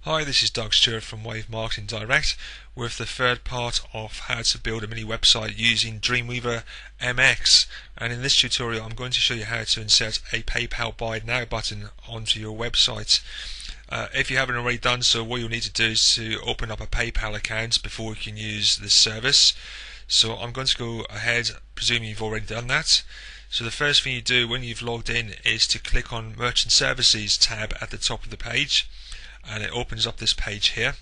Hi, this is Doug Stewart from Wave Marketing Direct with the third part of how to build a mini website using Dreamweaver MX. And in this tutorial I'm going to show you how to insert a PayPal Buy Now button onto your website. If you haven't already done so, what you'll need to do is to open up a PayPal account before you can use this service. So I'm going to go ahead, presuming you've already done that. So the first thing you do when you've logged in is to click on Merchant Services tab at the top of the page, and it opens up this page here.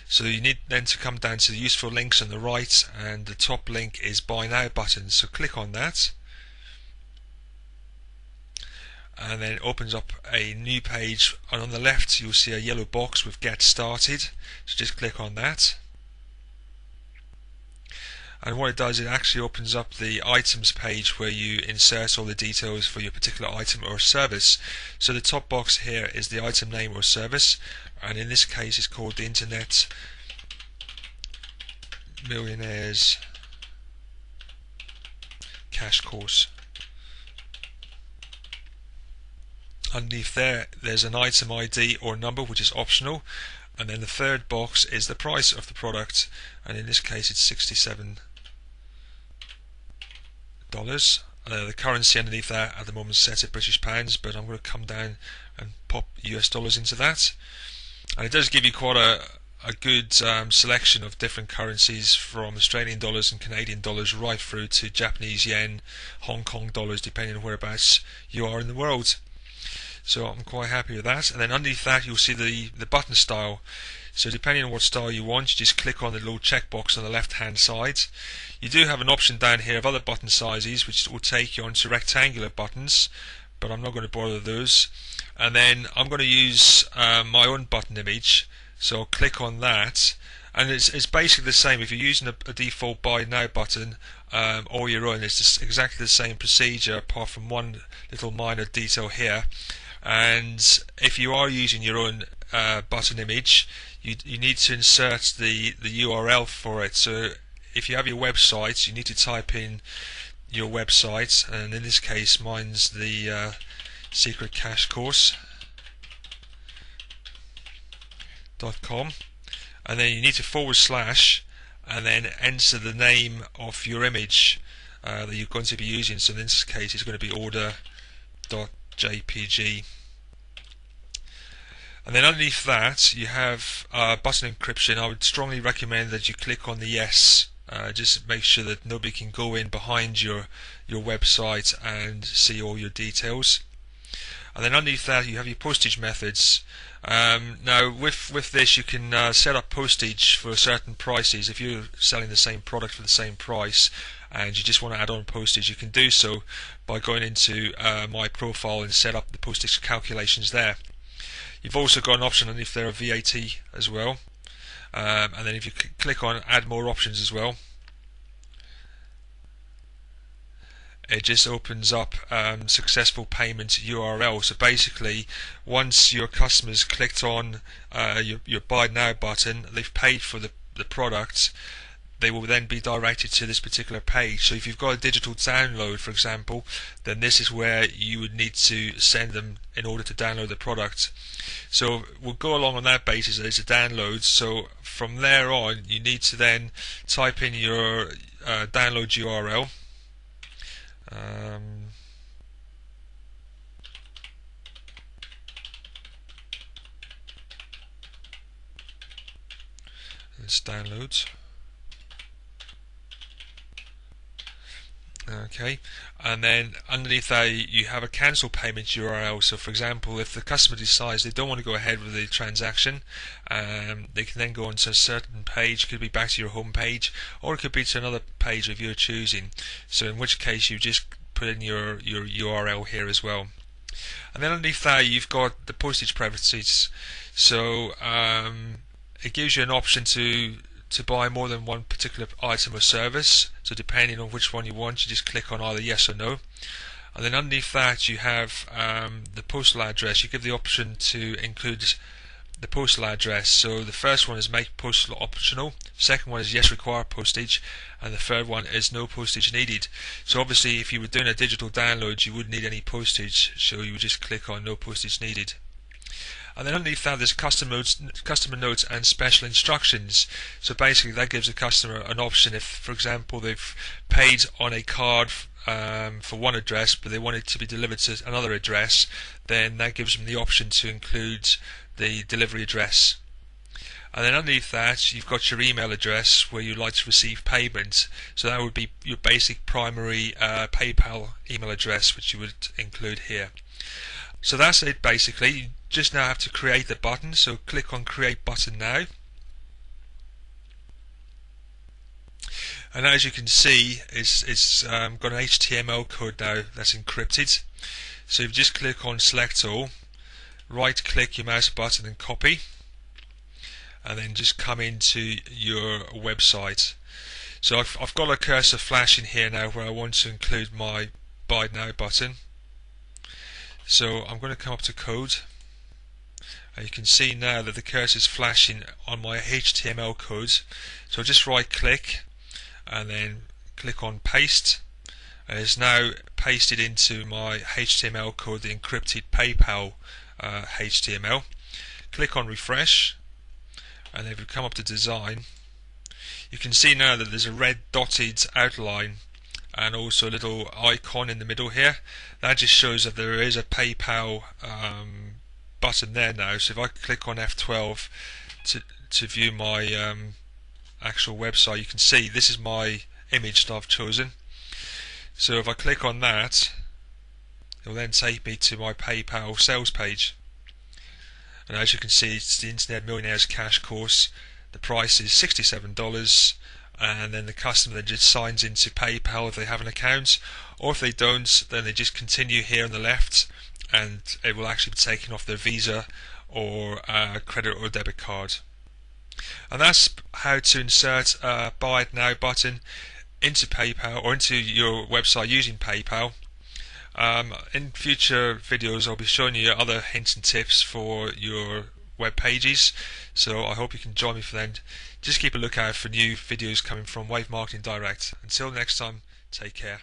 So you need then to come down to the useful links on the right, and the top link is Buy Now button, so click on that, and then it opens up a new page, and on the left you'll see a yellow box with Get Started, so just click on that. And what it does, it actually opens up the items page where you insert all the details for your particular item or service. So the top box here is the item name or service, and in this case it's called the Internet Millionaires Cash Course. Underneath there's an item ID or number, which is optional, and then the third box is the price of the product, and in this case it's $67. The currency underneath that at the moment is set at British pounds, but I'm going to come down and pop US dollars into that, and it does give you quite a good selection of different currencies, from Australian dollars and Canadian dollars right through to Japanese yen, Hong Kong dollars, depending on whereabouts you are in the world. So I'm quite happy with that. And then underneath that you'll see the button style. So depending on what style you want, you just click on the little checkbox on the left hand side. You do have an option down here of other button sizes, which will take you onto rectangular buttons, but I'm not going to bother those. And then I'm going to use my own button image, so I'll click on that, and it's basically the same. If you're using a default Buy Now button or your own, it's just exactly the same procedure, apart from one little minor detail here. And if you are using your own button image, you need to insert the URL for it. So if you have your website, you need to type in your website, and in this case mine's the Secret Cash Course.com, and then you need to / and then enter the name of your image that you're going to be using. So in this case it's going to be order.jpg. And then underneath that you have button encryption. I would strongly recommend that you click on the yes. Just make sure that nobody can go in behind your website and see all your details. And then underneath that you have your postage methods. Now with this you can set up postage for certain prices. If you're selling the same product for the same price and you just want to add on postage, you can do so by going into my profile and set up the postage calculations there. You've also got an option underneath there of VAT as well, and then if you click on add more options as well, it just opens up successful payment URL. So basically once your customers clicked on your Buy Now button, they've paid for the product, they will then be directed to this particular page. So if you've got a digital download, for example, then this is where you would need to send them in order to download the product. So we'll go along on that basis that it's a download. So from there on you need to then type in your download URL. Let's download. Okay, and then underneath that you have a cancel payment URL. So for example, if the customer decides they don't want to go ahead with the transaction, they can then go onto a certain page. It could be back to your home page, or it could be to another page of your choosing, so in which case you just put in your URL here as well. And then underneath that you've got the postage preferences. So it gives you an option to buy more than one particular item or service. So depending on which one you want, you just click on either yes or no. And then underneath that you have the postal address. You give the option to include the postal address. So the first one is make postal optional, second one is yes require postage, and the third one is no postage needed. So obviously if you were doing a digital download you wouldn't need any postage, so you would just click on no postage needed. And then underneath that there's customer notes and special instructions. So basically that gives the customer an option if, for example, they've paid on a card for one address but they want it to be delivered to another address, then that gives them the option to include the delivery address. And then underneath that you've got your email address where you'd like to receive payment. So that would be your basic primary PayPal email address, which you would include here. So that's it basically. You just now have to create the button, so click on Create Button now. And as you can see, it's got an HTML code now that's encrypted. So if you just click on Select All, right click your mouse button and copy, and then just come into your website. So I've got a cursor flashing here now where I want to include my Buy Now button. So I'm going to come up to Code, and you can see now that the cursor is flashing on my HTML code. So I'll just right click and then click on Paste, and it's now pasted into my HTML code, the encrypted PayPal HTML. Click on Refresh, and if you come up to Design, you can see now that there's a red dotted outline and also a little icon in the middle here. That just shows that there is a PayPal button there now. So if I click on F12 to view my actual website, you can see this is my image that I've chosen. So if I click on that, it will then take me to my PayPal sales page. And as you can see, it's the Internet Millionaires Cash Course. The price is $67, and then the customer then just signs into PayPal if they have an account, or if they don't, then they just continue here on the left, and it will actually be taken off their Visa or credit or debit card. And that's how to insert a Buy It Now button into PayPal or into your website using PayPal. In future videos I'll be showing you other hints and tips for your web pages, so I hope you can join me for then. Just keep a lookout for new videos coming from Wave Marketing Direct. Until next time, take care.